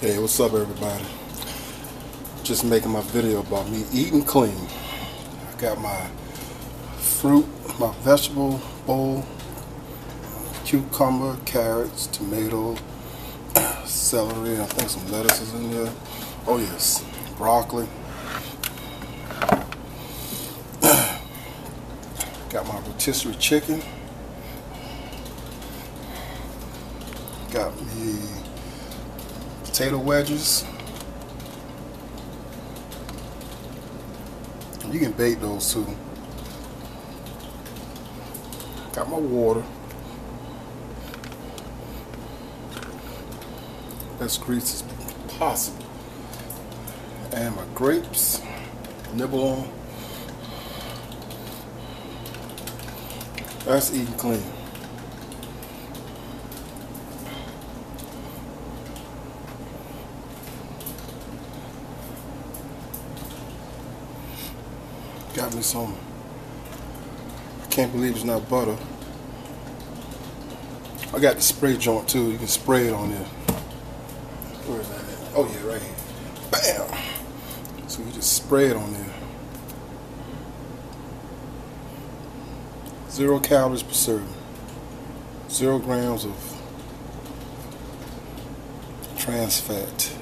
Hey, what's up everybody? Just making my video about me eating clean. I got my fruit, my vegetable bowl, cucumber, carrots, tomato, celery, I think some lettuce is in there. Oh yes, broccoli. Got my rotisserie chicken. Got me potato wedges. You can bake those too. Got my water. As grease as possible. And my grapes. Nibble on. That's eating clean. Got me some, I can't believe it's not butter. I got the spray joint too, you can spray it on there. Where is that at? Oh yeah, right here. Bam! So you just spray it on there. 0 calories per serving. 0 grams of trans fat.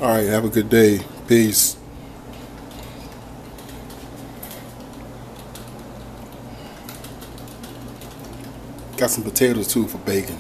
Alright, have a good day. Peace. Got some potatoes too for bacon.